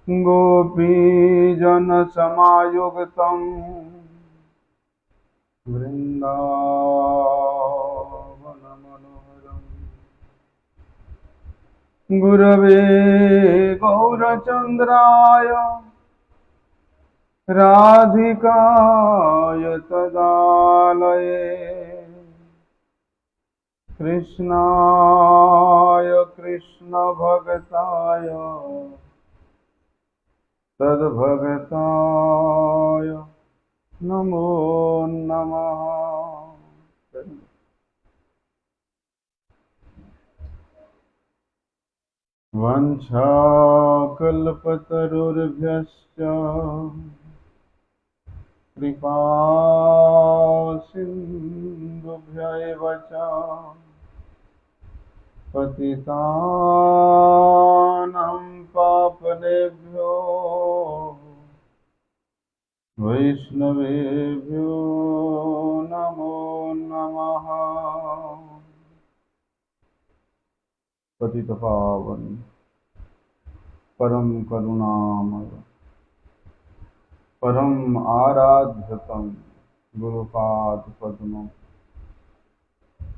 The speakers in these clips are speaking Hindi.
गोपीजनसमायुक्तं वृन्दावनमनोहरम् गुरवे गौरचन्द्राय राधिकाय तदालये कृष्णाय कृष्णभक्ताय तद्भक्ताय नमो नमः। वंशाकल्पतरुर्भ्यश्च कृपा सिन्धुभ्य एव च पतितानां पावनेभ्यो वैष्णवेभ्यो नमो नमः। पतितपावन परम करुणामय परम आराध्यतम गुरुपाद पद्म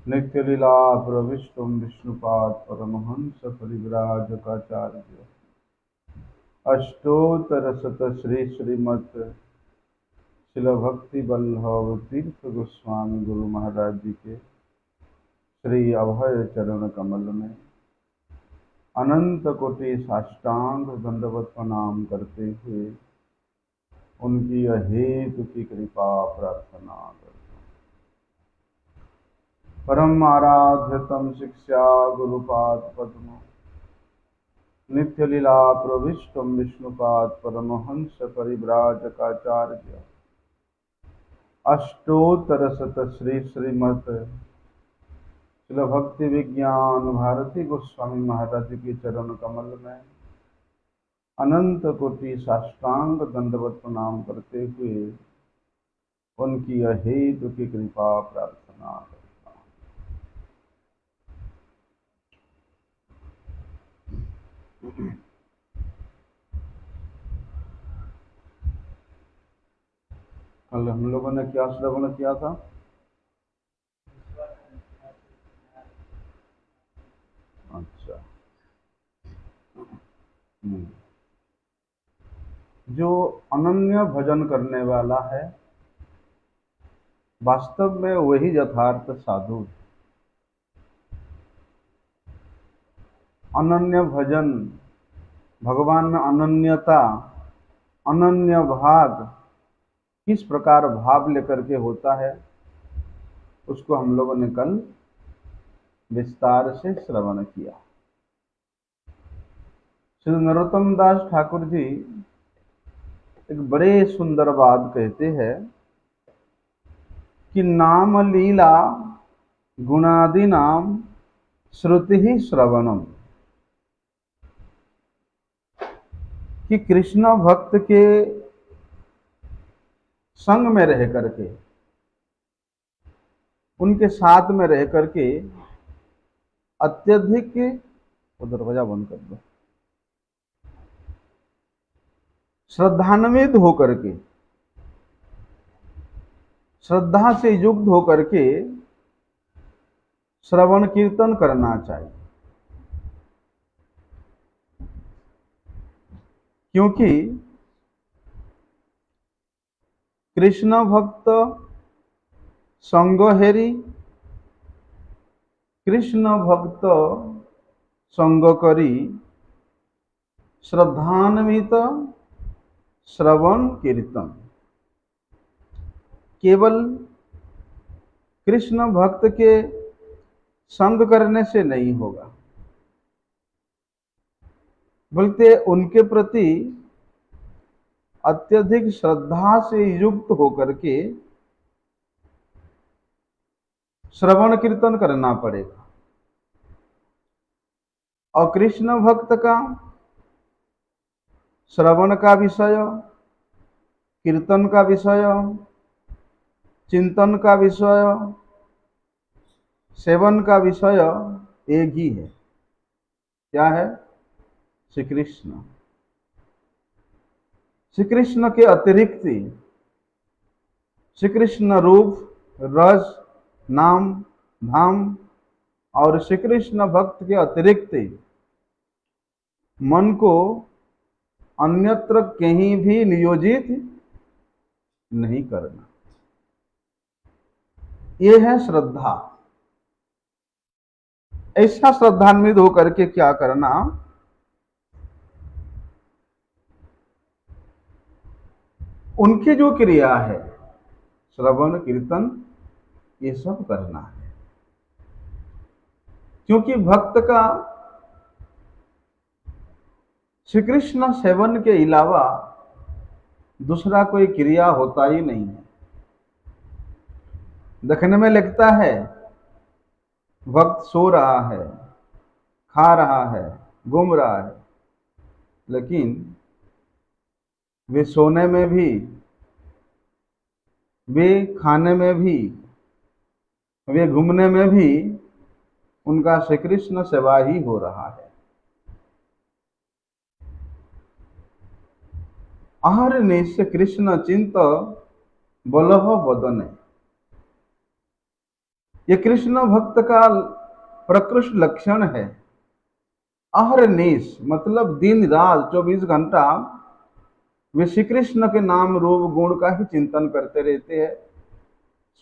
नित्यलीला प्रविष्टम विष्णुपाद परमहंस परिव्राजकाचार्य अष्टोत्तर शत श्री श्रीमत् शिल भक्ति वल्लभ तीर्थ गोस्वामी गुरु महाराज जी के श्री अभय चरण कमल में अनंत कोटि साष्टांग दंडवत प्रणाम करते हुए उनकी अहेतु की कृपा प्रार्थना करते हैं। परम आराध्यतम शिक्षा गुरुपाद पद्म नित्य लीला प्रविष्टम विष्णुपाद परमहंस परिव्राजकाचार्य अष्टोत्तर शत श्री श्रीमत् शिल भक्ति विज्ञान भारती गोस्वामी महाराज के चरण कमल में अनंत कोटि साष्टांग दंडवत प्रणाम करते हुए उनकी अहेतु की कृपा प्रार्थना करता हूँ। कल हम लोगों ने क्या श्रवण किया था? अच्छा, जो अनन्य भजन करने वाला है वास्तव में वही यथार्थ साधु है। अनन्य भजन, भगवान में अनन्यता, अनन्य भाग किस प्रकार भाव लेकर के होता है उसको हम लोगों ने कल विस्तार से श्रवण किया। श्री नरोत्तम दास ठाकुर जी एक बड़े सुंदर बात कहते हैं कि नाम लीला गुणादि नाम श्रुति ही श्रवणम, कि कृष्ण भक्त के संग में रह करके, उनके साथ में रह करके अत्यधिक, वो दरवाजा बंद कर दो, श्रद्धान्वित होकर के, श्रद्धा से युक्त होकर के श्रवण कीर्तन करना चाहिए। क्योंकि कृष्ण भक्त संग हेरी, कृष्ण भक्त संग करी श्रद्धान्वित श्रवण कीर्तन। केवल कृष्ण भक्त के संग करने से नहीं होगा, बल्कि उनके प्रति अत्यधिक श्रद्धा से युक्त होकर के श्रवण कीर्तन करना पड़ेगा। और कृष्ण भक्त का श्रवण का विषय, कीर्तन का विषय, चिंतन का विषय, सेवन का विषय एक ही है। क्या है? श्री कृष्ण। श्री कृष्ण के अतिरिक्त श्री कृष्ण रूप, रस, नाम, धाम और श्री कृष्ण भक्त के अतिरिक्त मन को अन्यत्र कहीं भी नियोजित नहीं करना। यह है श्रद्धा। ऐसा श्रद्धान्वित होकर के क्या करना, उनकी जो क्रिया है श्रवण कीर्तन ये सब करना है। क्योंकि भक्त का श्री कृष्ण सेवन के अलावा दूसरा कोई क्रिया होता ही नहीं है। देखने में लगता है भक्त सो रहा है, खा रहा है, घूम रहा है, लेकिन वे सोने में भी, वे खाने में भी, वे घूमने में भी उनका श्री कृष्ण सेवा ही हो रहा है। आहार निश्चय कृष्ण चिंत बलह बदने, ये कृष्ण भक्त का प्रकृष्ट लक्षण है। आहार निश मतलब दिन रात 24 घंटा वे श्री कृष्ण के नाम रूप गुण का ही चिंतन करते रहते हैं,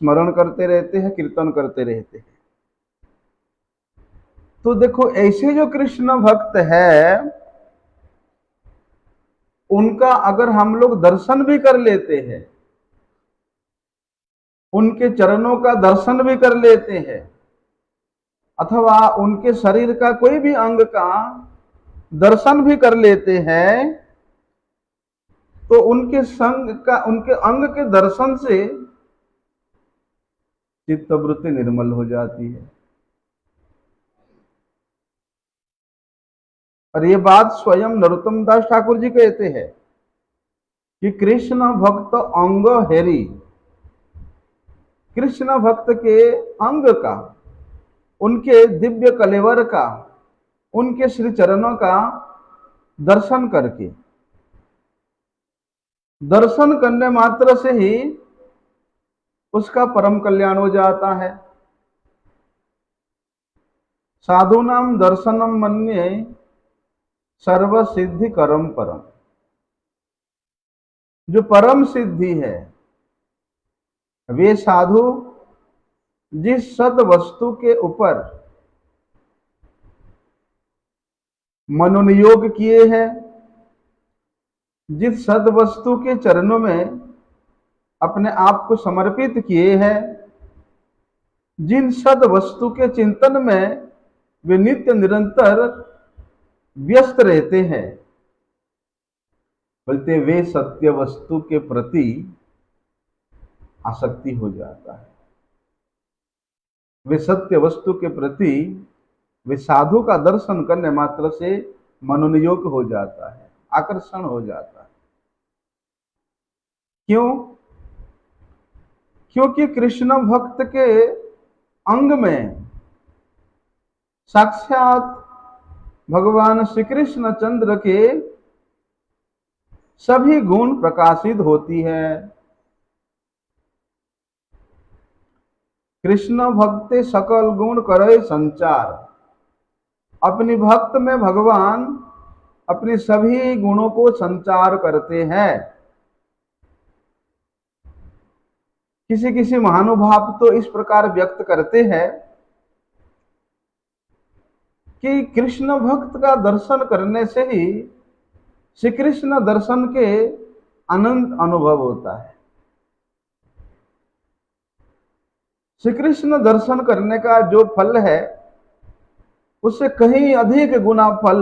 स्मरण करते रहते हैं, कीर्तन करते रहते हैं। तो देखो ऐसे जो कृष्ण भक्त है उनका अगर हम लोग दर्शन भी कर लेते हैं, उनके चरणों का दर्शन भी कर लेते हैं, अथवा उनके शरीर का कोई भी अंग का दर्शन भी कर लेते हैं, तो उनके संग का, उनके अंग के दर्शन से चित्तवृत्ति निर्मल हो जाती है। और ये बात स्वयं नरोत्तम दास ठाकुर जी कहते हैं कि कृष्ण भक्त अंग हेरी, कृष्ण भक्त के अंग का, उनके दिव्य कलेवर का, उनके श्री चरणों का दर्शन करके, दर्शन करने मात्र से ही उसका परम कल्याण हो जाता है। साधुनाम दर्शनम मन्ये सर्व सिद्धि करम परम, जो परम सिद्धि है वे साधु जिस सद वस्तु के ऊपर मनोनियोग किए हैं, जिस सद वस्तु के चरणों में अपने आप को समर्पित किए हैं, जिन सद वस्तु के चिंतन में वे नित्य निरंतर व्यस्त रहते हैं, बोलते वे सत्य वस्तु के प्रति आसक्ति हो जाता है। वे सत्य वस्तु के प्रति, वे साधु का दर्शन करने मात्र से मनोनियोग हो जाता है, आकर्षण हो जाता है। क्यों? क्योंकि कृष्ण भक्त के अंग में साक्षात भगवान श्री कृष्ण चंद्र के सभी गुण प्रकाशित होती है। कृष्ण भक्ते सकल गुण करे संचार, अपनी भक्त में भगवान अपने सभी गुणों को संचार करते हैं। किसी किसी महानुभाव तो इस प्रकार व्यक्त करते हैं कि कृष्ण भक्त का दर्शन करने से ही श्री कृष्ण दर्शन के आनंद अनुभव होता है। श्री कृष्ण दर्शन करने का जो फल है उससे कहीं अधिक गुना फल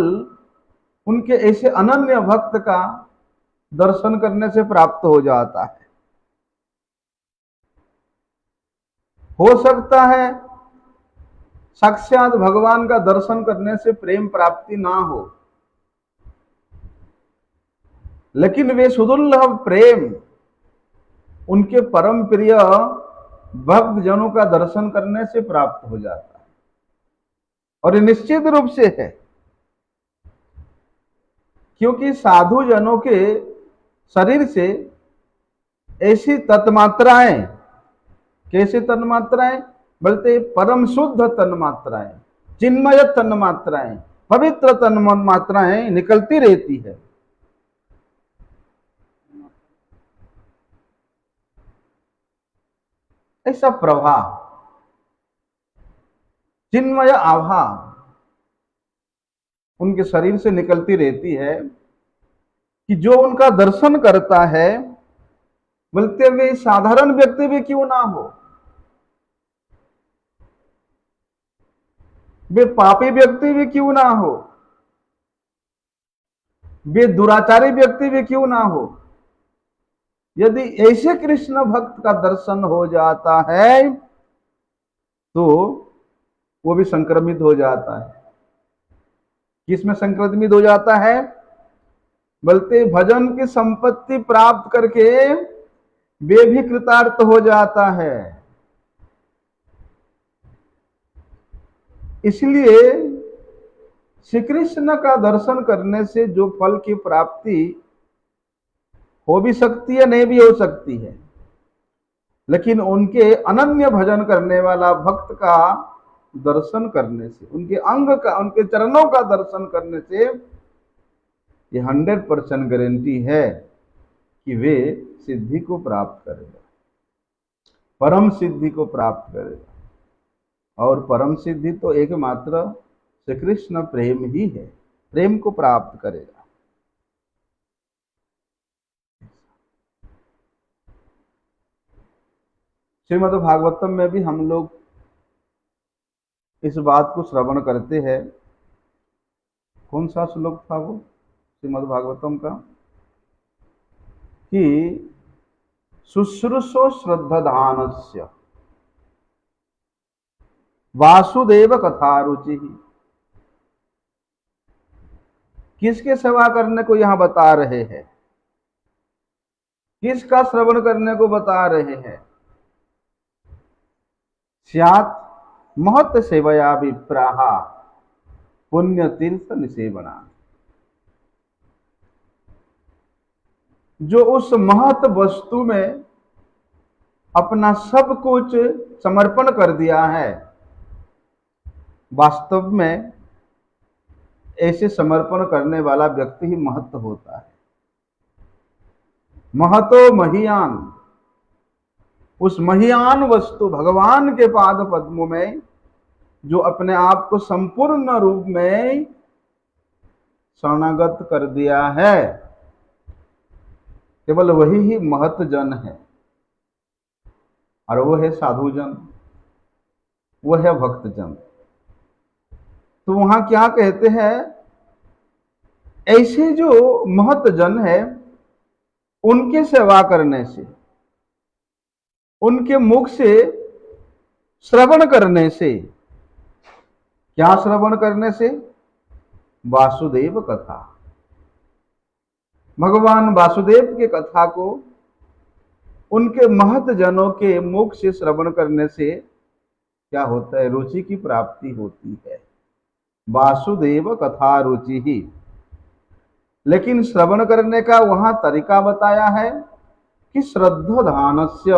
उनके ऐसे अनन्य भक्त का दर्शन करने से प्राप्त हो जाता है। हो सकता है साक्षात भगवान का दर्शन करने से प्रेम प्राप्ति ना हो, लेकिन वे सुदुर्लभ प्रेम उनके परम प्रिय भक्त जनों का दर्शन करने से प्राप्त हो जाता है। और ये निश्चित रूप से है, क्योंकि साधु जनों के शरीर से ऐसी तन्मात्राएं, कैसे तन्मात्राएं बोलते, परम शुद्ध तन्मात्राएं, चिन्मय तन्मात्राएं, पवित्र तन्मात्राएं निकलती रहती है। ऐसा प्रवाह, चिन्मय आभा उनके शरीर से निकलती रहती है कि जो उनका दर्शन करता है, बोलते वे साधारण व्यक्ति भी क्यों ना हो, वे पापी व्यक्ति भी क्यों ना हो, वे दुराचारी व्यक्ति भी क्यों ना हो, यदि ऐसे कृष्ण भक्त का दर्शन हो जाता है तो वो भी संक्रमित हो जाता है। किसमें संक्रमित हो जाता है बोलते, भजन की संपत्ति प्राप्त करके वे भी कृतार्थ हो जाता है। इसलिए श्री कृष्ण का दर्शन करने से जो फल की प्राप्ति हो भी सकती है, नहीं भी हो सकती है, लेकिन उनके अनन्य भजन करने वाला भक्त का दर्शन करने से, उनके अंग का, उनके चरणों का दर्शन करने से ये 100% गारंटी है कि वे सिद्धि को प्राप्त करेगा, परम सिद्धि को प्राप्त करेगा। और परम सिद्धि तो एकमात्र श्री कृष्ण प्रेम ही है, प्रेम को प्राप्त करेगा। श्रीमद् भागवतम में भी हम लोग इस बात को श्रवण करते हैं। कौन सा श्लोक था वो श्रीमद् भागवतम का, कि शुश्रूषो श्रद्धानस्य वासुदेव कथा रुचि। किसके सेवा करने को यहां बता रहे हैं, किसका श्रवण करने को बता रहे हैं, स्यात् महत् सेवया विप्राहा पुण्य तीर्थ निसेवना। जो उस महत् वस्तु में अपना सब कुछ समर्पण कर दिया है, वास्तव में ऐसे समर्पण करने वाला व्यक्ति ही महत्त होता है। महतो महियान, उस महियान वस्तु भगवान के पाद पद्मों में जो अपने आप को संपूर्ण रूप में शरणागत कर दिया है, केवल वही ही महत जन है। और वो है साधु जन, वो है भक्त जन। तो वहां क्या कहते हैं, ऐसे जो महत जन है उनके सेवा करने से, उनके मुख से श्रवण करने से, क्या श्रवण करने से, वासुदेव कथा, भगवान वासुदेव के कथा को उनके महत जनों के मुख से श्रवण करने से क्या होता है, रुचि की प्राप्ति होती है। वासुदेव कथा रुचि ही। लेकिन श्रवण करने का वहां तरीका बताया है कि श्रद्धानस्य,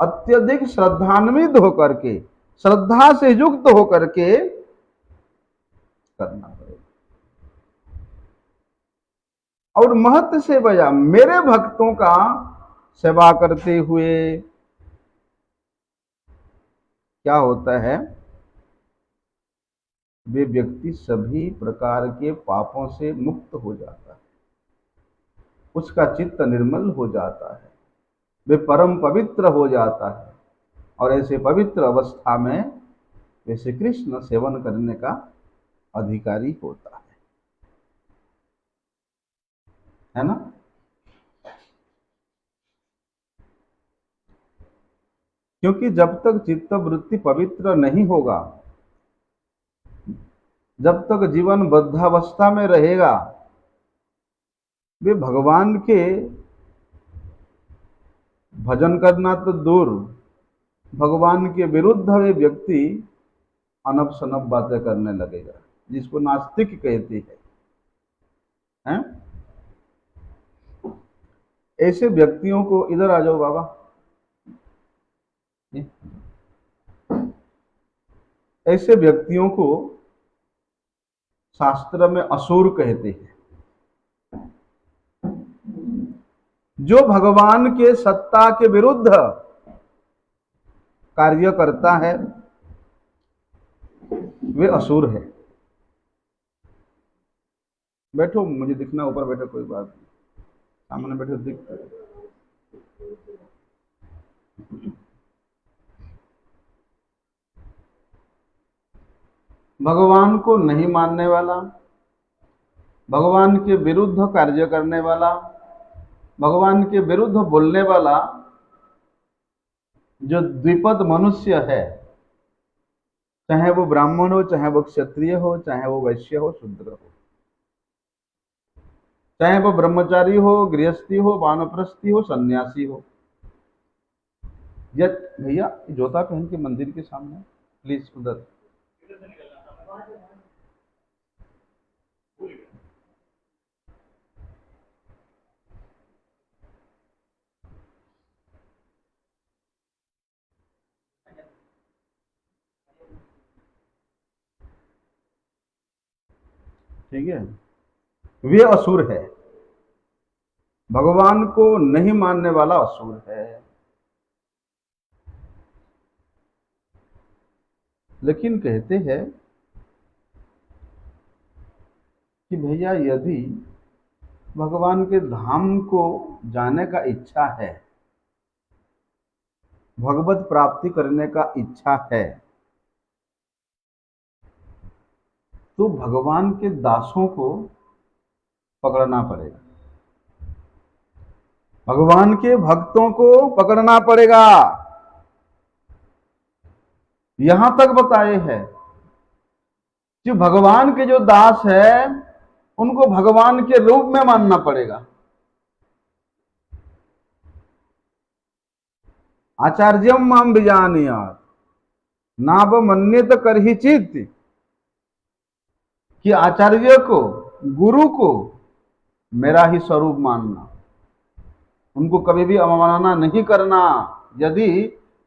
अत्यधिक श्रद्धान्वित होकर के, श्रद्धा से युक्त होकर के करना पड़ेगा। और महत्व से बजा, मेरे भक्तों का सेवा करते हुए क्या होता है, वे व्यक्ति सभी प्रकार के पापों से मुक्त हो जाता है, उसका चित्त निर्मल हो जाता है, वे परम पवित्र हो जाता है। और ऐसे पवित्र अवस्था में वे श्री कृष्ण सेवन करने का अधिकारी होता है ना। क्योंकि जब तक चित्त वृत्ति पवित्र नहीं होगा, जब तक जीवन बद्धावस्था में रहेगा, वे भगवान के भजन करना तो दूर, भगवान के विरुद्ध वे व्यक्ति अनब शनब बातें करने लगेगा, जिसको नास्तिक कहते हैं। ऐसे व्यक्तियों को, इधर आ जाओ बाबा, ऐसे व्यक्तियों को शास्त्र में असुर कहते हैं। जो भगवान के सत्ता के विरुद्ध कार्य करता है वे असुर है। बैठो, मुझे दिखना, ऊपर बैठो, कोई बात नहीं, सामने बैठो दिख। भगवान को नहीं मानने वाला, भगवान के विरुद्ध कार्य करने वाला, भगवान के विरुद्ध बोलने वाला जो द्विपद मनुष्य है, चाहे वो ब्राह्मण हो, चाहे वो क्षत्रिय हो, चाहे वो वैश्य हो, शूद्र हो, चाहे वो ब्रह्मचारी हो, गृहस्थी हो, वानप्रस्थी हो, सन्यासी हो। या भैया जोता पहन के मंदिर के सामने प्लीज, उधर। ठीक है, वे असुर है। भगवान को नहीं मानने वाला असुर है। लेकिन कहते हैं कि भैया यदि भगवान के धाम को जाने का इच्छा है, भगवत प्राप्ति करने का इच्छा है, तो भगवान के दासों को पकड़ना पड़ेगा, भगवान के भक्तों को पकड़ना पड़ेगा। यहां तक बताए हैं कि भगवान के जो दास है उनको भगवान के रूप में मानना पड़ेगा। आचार्यम माम विजानीयात् नावमन्येत करहिचित्, कि आचार्य को, गुरु को मेरा ही स्वरूप मानना, उनको कभी भी अवमानना नहीं करना यदि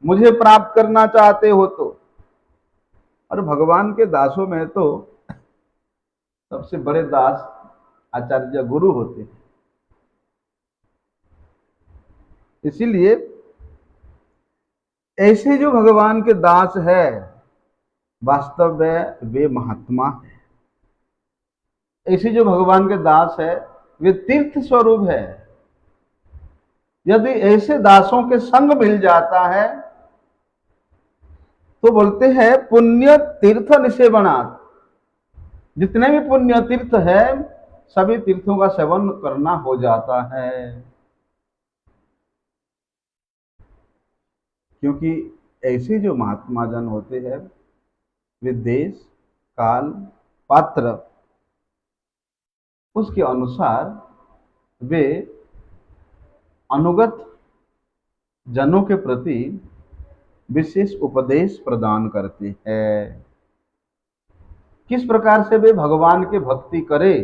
मुझे प्राप्त करना चाहते हो तो। और भगवान के दासों में तो सबसे बड़े दास आचार्य गुरु होते हैं। इसीलिए ऐसे जो भगवान के दास है, वास्तव में वे महात्मा है। ऐसे जो भगवान के दास है वे तीर्थ स्वरूप है। यदि ऐसे दासों के संग मिल जाता है तो बोलते हैं पुण्य तीर्थ निसेवनात्, जितने भी पुण्य तीर्थ है सभी तीर्थों का सेवन करना हो जाता है। क्योंकि ऐसे जो महात्मा जन होते हैं वे देश काल पात्र उसके अनुसार वे अनुगत जनों के प्रति विशेष उपदेश प्रदान करते हैं। किस प्रकार से वे भगवान के भक्ति करे,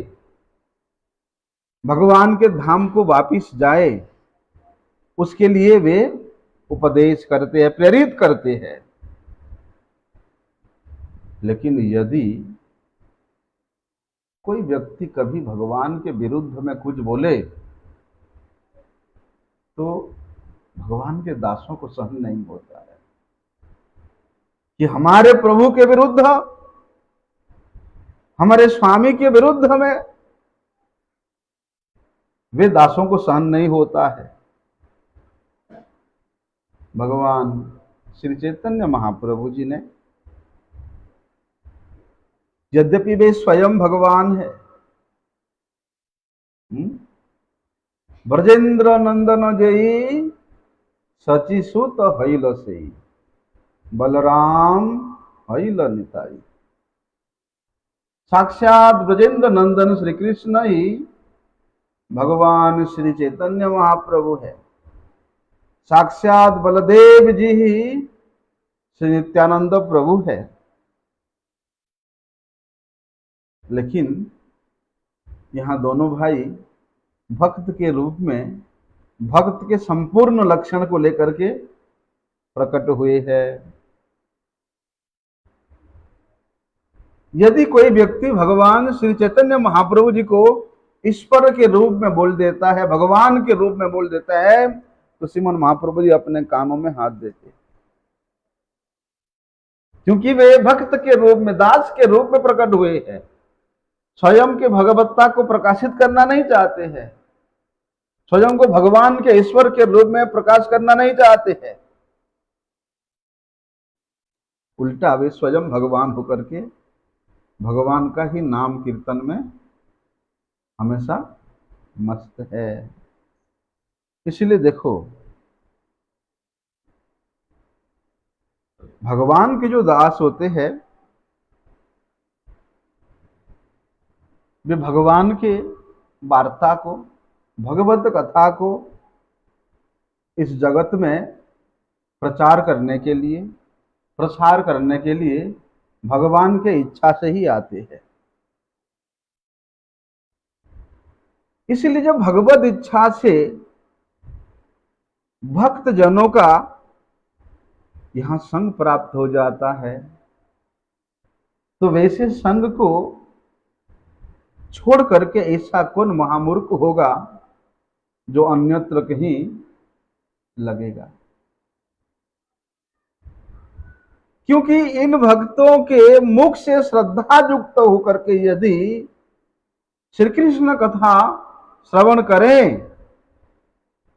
भगवान के धाम को वापिस जाए, उसके लिए वे उपदेश करते हैं, प्रेरित करते हैं। लेकिन यदि कोई व्यक्ति कभी भगवान के विरुद्ध में कुछ बोले तो भगवान के दासों को सहन नहीं होता है कि हमारे प्रभु के विरुद्ध, हमारे स्वामी के विरुद्ध में वे दासों को सहन नहीं होता है। भगवान श्री चैतन्य महाप्रभु जी ने, यद्यपि वे स्वयं भगवान है, ब्रजेंद्र नंदन जयी सची सुत हैल से बलराम हैल निताई। साक्षात ब्रजेंद्र नंदन श्री कृष्ण ही भगवान श्री चैतन्य महाप्रभु है। साक्षात बलदेव जी ही श्री नित्यानंद प्रभु है। लेकिन यहाँ दोनों भाई भक्त के रूप में भक्त के संपूर्ण लक्षण को लेकर के प्रकट हुए हैं। यदि कोई व्यक्ति भगवान श्री चैतन्य महाप्रभु जी को ईश्वर के रूप में बोल देता है, भगवान के रूप में बोल देता है, तो श्रीमन महाप्रभु जी अपने कानों में हाथ देते, क्योंकि वे भक्त के रूप में, दास के रूप में प्रकट हुए हैं। स्वयं के भगवत्ता को प्रकाशित करना नहीं चाहते हैं, स्वयं को भगवान के, ईश्वर के रूप में प्रकाश करना नहीं चाहते हैं। उल्टा वे स्वयं भगवान होकर के भगवान का ही नाम कीर्तन में हमेशा मस्त है। इसलिए देखो, भगवान के जो दास होते हैं वे भगवान के वार्ता को, भगवत कथा को इस जगत में प्रचार करने के लिए, प्रसार करने के लिए भगवान के इच्छा से ही आते हैं। इसलिए जब भगवत इच्छा से भक्त जनों का यहां संग प्राप्त हो जाता है, तो वैसे संग को छोड़ करके ऐसा कौन महामूर्ख होगा जो अन्यत्र कहीं लगेगा। क्योंकि इन भक्तों के मुख से श्रद्धा युक्त होकर के यदि श्री कृष्ण कथा श्रवण करें,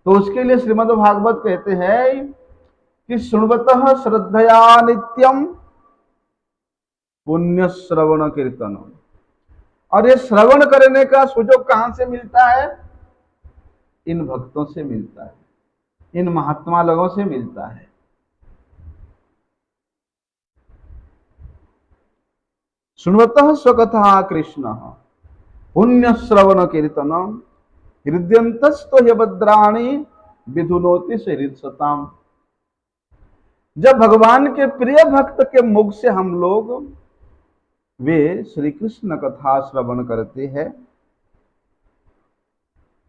तो उसके लिए श्रीमद् भागवत कहते हैं कि शृण्वतः श्रद्धया नित्यम पुण्य श्रवण कीर्तन। और ये श्रवण करने का सुयोग कहां से मिलता है? इन भक्तों से मिलता है, इन महात्मा लोगों से मिलता है। शृण्वतः स्वकथा कृष्ण पुण्य श्रवण कीर्तन हृदयंतस्तो ह्यभद्राणि विधुनोति हृदसताम। जब भगवान के प्रिय भक्त के मुख से हम लोग वे श्री कृष्ण कथा श्रवण करते हैं,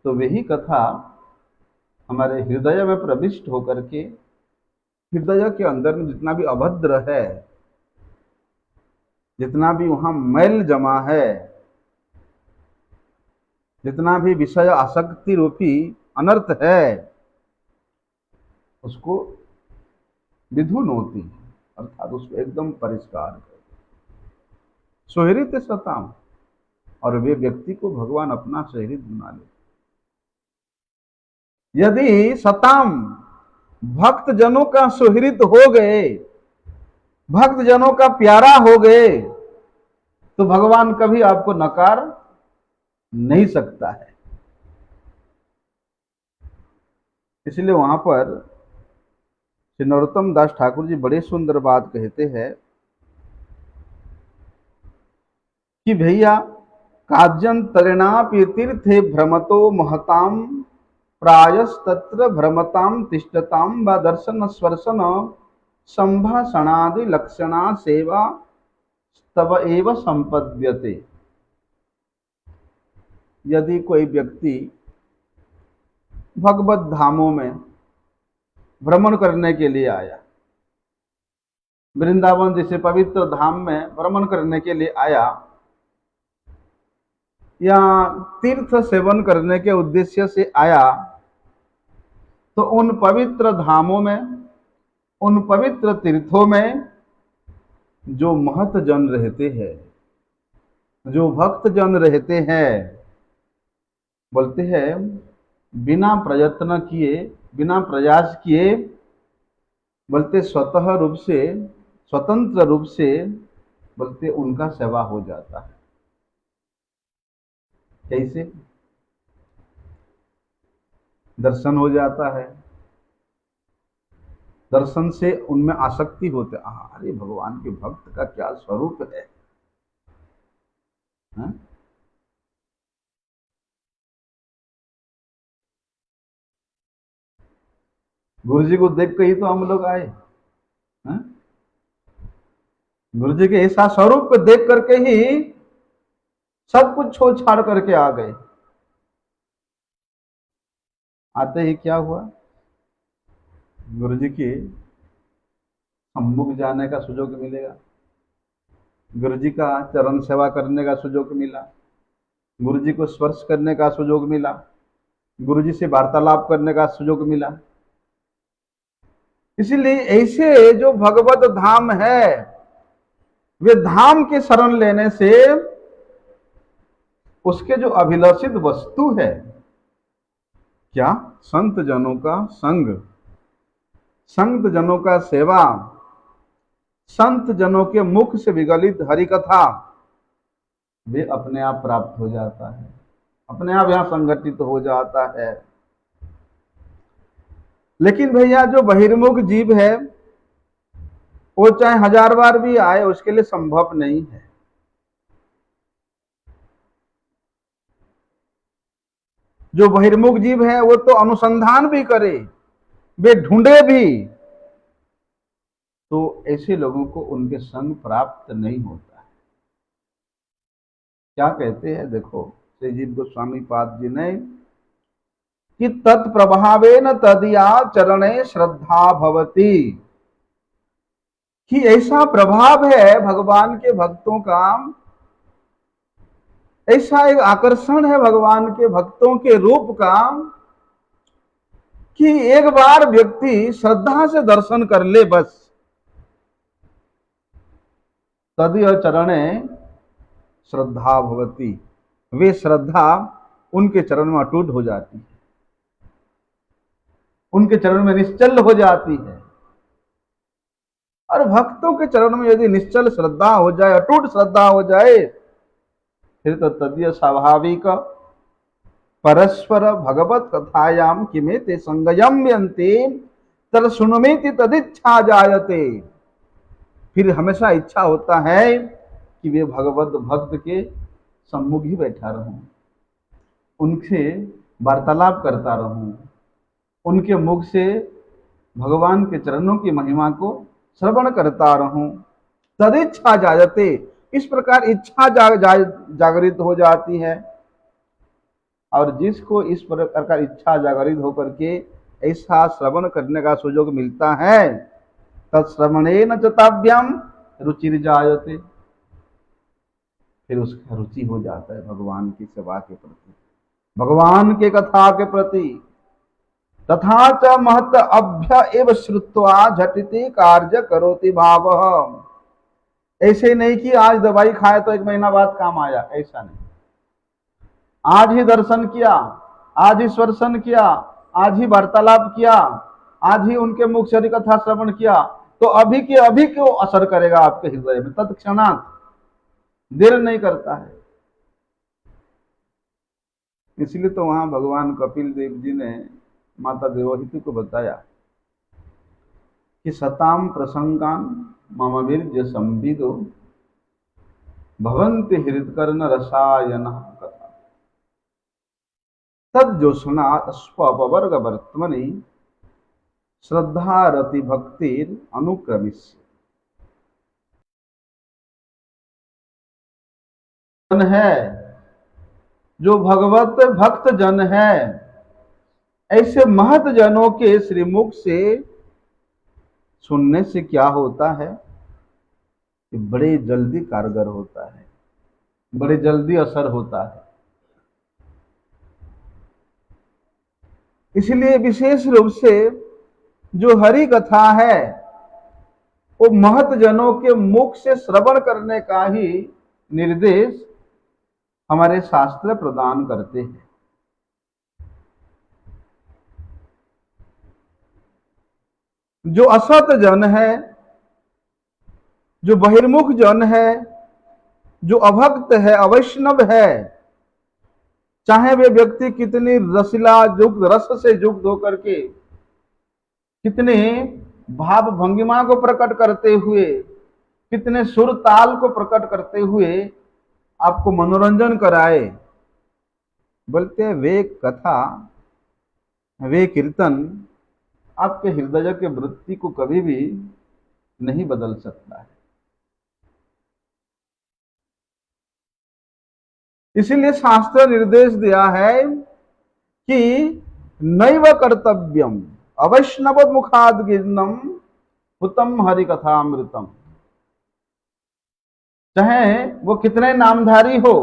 तो वही कथा हमारे हृदय में प्रविष्ट होकर के हृदय के अंदर में जितना भी अभद्र है, जितना भी वहां मैल जमा है, जितना भी विषय आसक्ति रूपी अनर्थ है, उसको विधुनोति अर्थात उसको एकदम परिष्कार कर सुहृद सताम, और वे व्यक्ति को भगवान अपना सुहृद बना ले। यदि सताम भक्त जनों का सुहृद हो गए, भक्त जनों का प्यारा हो गए, तो भगवान कभी आपको नकार नहीं सकता है। इसलिए वहां पर श्री नरोत्तम दास ठाकुर जी बड़े सुंदर बात कहते हैं कि भैया काज्यंतरेणापि तीर्थे भ्रमतो महताम प्रायस्तत्र भ्रमताम तिष्ठताम व दर्शन स्पर्शन संभाषणादि लक्षणा सेवा तब एव संपद्यते। यदि कोई व्यक्ति भगवत धामों में भ्रमण करने के लिए आया, वृंदावन जैसे पवित्र धाम में भ्रमण करने के लिए आया, या तीर्थ सेवन करने के उद्देश्य से आया, तो उन पवित्र धामों में, उन पवित्र तीर्थों में जो महत जन रहते हैं, जो भक्त जन रहते हैं, बोलते हैं बिना प्रयत्न किए, बिना प्रयास किए, बोलते स्वतः रूप से, स्वतंत्र रूप से, बोलते उनका सेवा हो जाता है। कैसे? दर्शन हो जाता है, दर्शन से उनमें आसक्ति होते, अरे भगवान के भक्त का क्या स्वरूप है, हा? गुरु जी को देख के ही तो हम लोग आए, हा? गुरु जी के ऐसा स्वरूप देख करके ही सब कुछ छोड़ छाड़ करके आ गए। आते ही क्या हुआ, गुरु जी की सम्मुख जाने का सुयोग मिलेगा, गुरु जी का चरण सेवा करने का सुयोग मिला, गुरु जी को स्पर्श करने का सुयोग मिला, गुरु जी से वार्तालाप करने का सुयोग मिला। इसीलिए ऐसे जो भगवत धाम है, वे धाम के शरण लेने से उसके जो अभिलषित वस्तु है, क्या, संत जनों का संग, संत जनों का सेवा, संत जनों के मुख से विगलित हरि कथा, वे अपने आप प्राप्त हो जाता है, अपने आप यहां संगठित हो जाता है। लेकिन भैया जो बहिर्मुख जीव है, वो चाहे 1000 बार भी आए, उसके लिए संभव नहीं है। जो बहिर्मुख जीव है वो तो अनुसंधान भी करे, वे ढूंढे भी, तो ऐसे लोगों को उनके संग प्राप्त नहीं होता है। क्या कहते हैं, देखो श्री जीव गोस्वामी पाद जी ने कि तत्प्रभावेन तदिया चरणे श्रद्धा भवती, कि ऐसा प्रभाव है भगवान के भक्तों का, ऐसा एक आकर्षण है भगवान के भक्तों के रूप का, कि एक बार व्यक्ति श्रद्धा से दर्शन कर ले बस, तदीय चरणे श्रद्धा भवती, वे श्रद्धा उनके चरण में अटूट हो जाती है, उनके चरण में निश्चल हो जाती है। और भक्तों के चरण में यदि निश्चल श्रद्धा हो जाए, अटूट श्रद्धा हो जाए, फिर तो तदीय स्वाभाविक परस्पर भगवत कथायाम किमे ते संगयम्यन्ते तद सुनमेति तदिच्छा जायते, फिर हमेशा इच्छा होता है कि वे भगवत भक्त के सम्मुख ही बैठा रहूं, उनसे वार्तालाप करता रहूं, उनके मुख से भगवान के चरणों की महिमा को श्रवण करता रहूं। तदिच्छा जायते, इस प्रकार इच्छा जागृत हो जाती है। और जिसको इस प्रकार का इच्छा जागृत होकर के ऐसा श्रवण करने का सुयोग मिलता है, तत्श्रवणेन चताभ्याम रुचिर जायते, फिर उसका रुचि हो जाता है भगवान की सेवा के प्रति, भगवान के कथा के प्रति। तथा च महत अभ्य एव श्रुत्वा झटिति कार्य करोति भावः, ऐसे नहीं कि आज दवाई खाए तो 1 महीना बाद काम आया, ऐसा नहीं। आज ही दर्शन किया, आज ही स्पर्शन किया, आज ही वार्तालाप किया, आज ही उनके मुख से हरि कथा श्रवण किया, तो अभी के अभी क्यों असर करेगा आपके हृदय में, तत्क्षणात, देर नहीं करता है। इसलिए तो वहां भगवान कपिल देव जी ने माता देवहूति को बताया कि सताम प्रसंगान मम वीर्य संविदो भवन्ति हृदकर्ण रसायन कथा तज्जोषणा स्वपवर्ग वर्तमनि श्रद्धा रति भक्तिर अनुक्रमिष्य। है जो भगवत भक्त जन है, ऐसे महत जनों के श्रीमुख से सुनने से क्या होता है कि बड़े जल्दी कारगर होता है, बड़े जल्दी असर होता है। इसलिए विशेष रूप से जो हरि कथा है वो महत जनों के मुख से श्रवण करने का ही निर्देश हमारे शास्त्र प्रदान करते हैं। जो असत जन है, जो बहिर्मुख जन है, जो अभक्त है, अवैष्णव है, चाहे वे व्यक्ति कितनी रसिला युक्त रस से युक्त होकर के कितने भाव भंगिमा को प्रकट करते हुए, कितने सुर ताल को प्रकट करते हुए आपको मनोरंजन कराए, बोलते हैं वे कथा, वे कीर्तन आपके हृदय के वृत्ति को कभी भी नहीं बदल सकता है। इसीलिए शास्त्र निर्देश दिया है कि नैव कर्तव्यम अवैष्णव मुखाद गिन्नम हुतम हरि कथामृतम। चाहे वो कितने नामधारी हो,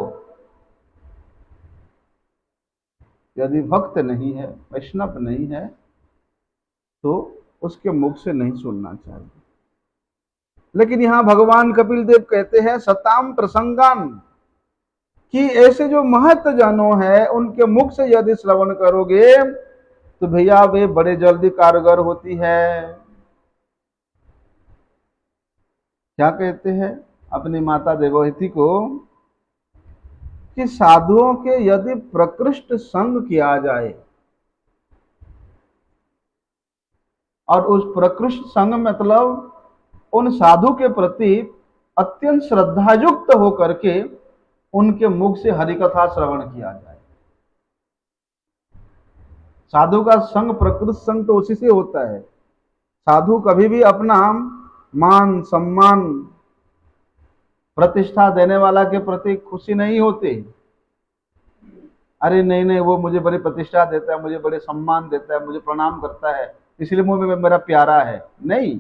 यदि भक्त नहीं है, वैष्णव नहीं है, तो उसके मुख से नहीं सुनना चाहिए। लेकिन यहां भगवान कपिल देव कहते हैं सताम प्रसंगान, कि ऐसे जो महत जनों हैं उनके मुख से यदि श्रवण करोगे तो भैया वे बड़े जल्दी कारगर होती है। क्या कहते हैं अपनी माता देवहूति को कि साधुओं के यदि प्रकृष्ट संग किया जाए, और उस प्रकृष्ट संग मतलब उन साधु के प्रति अत्यंत श्रद्धायुक्त होकर के उनके मुख से हरिकथा श्रवण किया जाए। साधु का संग, प्रकृत संग तो उसी से होता है। साधु कभी भी अपना मान सम्मान प्रतिष्ठा देने वाला के प्रति खुशी नहीं होते। अरे नहीं नहीं, वो मुझे बड़ी प्रतिष्ठा देता है, मुझे बड़े सम्मान देता है, मुझे प्रणाम करता है, इसलिए वो मेरा प्यारा है। नहीं,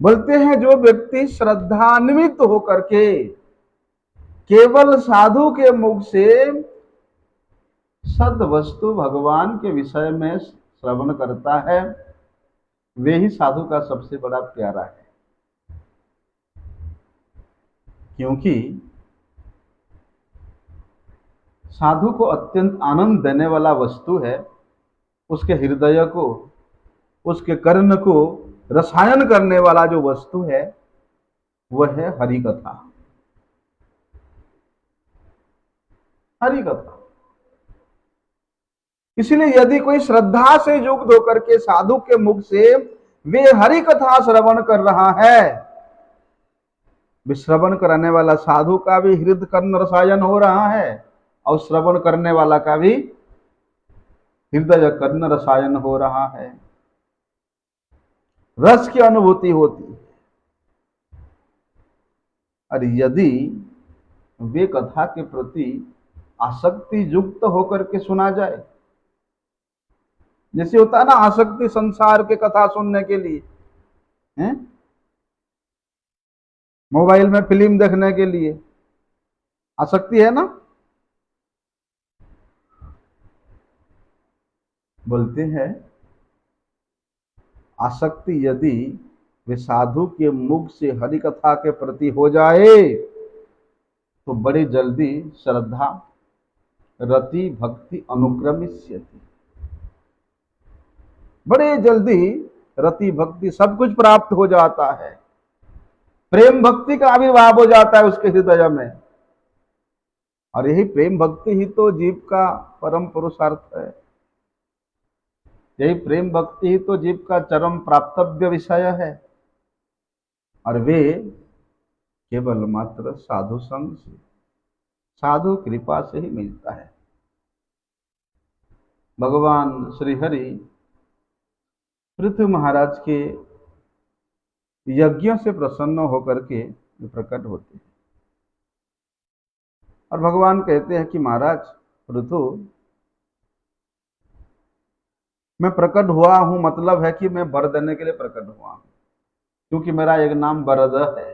बोलते हैं जो व्यक्ति श्रद्धान्वित होकर के केवल साधु के मुख से सद वस्तु भगवान के विषय में श्रवण करता है, वे ही साधु का सबसे बड़ा प्यारा है। क्योंकि साधु को अत्यंत आनंद देने वाला वस्तु है, उसके हृदय को, उसके कर्ण को रसायन करने वाला जो वस्तु है वह है हरि कथा। हरि कथा। इसलिए यदि कोई श्रद्धा से युक्त होकर के साधु के मुख से वे हरि कथा श्रवण कर रहा है, श्रवण कराने वाला साधु का भी हृदय कर्ण रसायन हो रहा है और श्रवण करने वाला का भी हृदय कर्ण रसायन हो रहा है, रस की अनुभूति होती है। और यदि वे कथा के प्रति आसक्ति युक्त होकर के सुना जाए, जैसे होता है ना आसक्ति संसार के कथा सुनने के लिए, हैं? मोबाइल में फिल्म देखने के लिए आसक्ति है ना। बोलते हैं आसक्ति यदि वे साधु के मुख से हरि कथा के प्रति हो जाए तो बड़ी जल्दी श्रद्धा रति भक्ति अनुक्रमिष्यति, बड़े जल्दी रति भक्ति सब कुछ प्राप्त हो जाता है, प्रेम भक्ति का आविर्भाव हो जाता है उसके हृदय में। और यही प्रेम भक्ति ही तो जीव का परम पुरुषार्थ है, यही प्रेम भक्ति ही तो जीव का चरम प्राप्तव्य विषय है। और वे केवल मात्र साधु संग से, साधु कृपा से ही मिलता है। भगवान श्री हरि पृथ्वी महाराज के यज्ञों से प्रसन्न होकर के प्रकट होते हैं और भगवान कहते हैं कि महाराज पृथु, मैं प्रकट हुआ हूं, मतलब है कि मैं वर देने के लिए प्रकट हुआ हूं, क्योंकि मेरा एक नाम वरद है,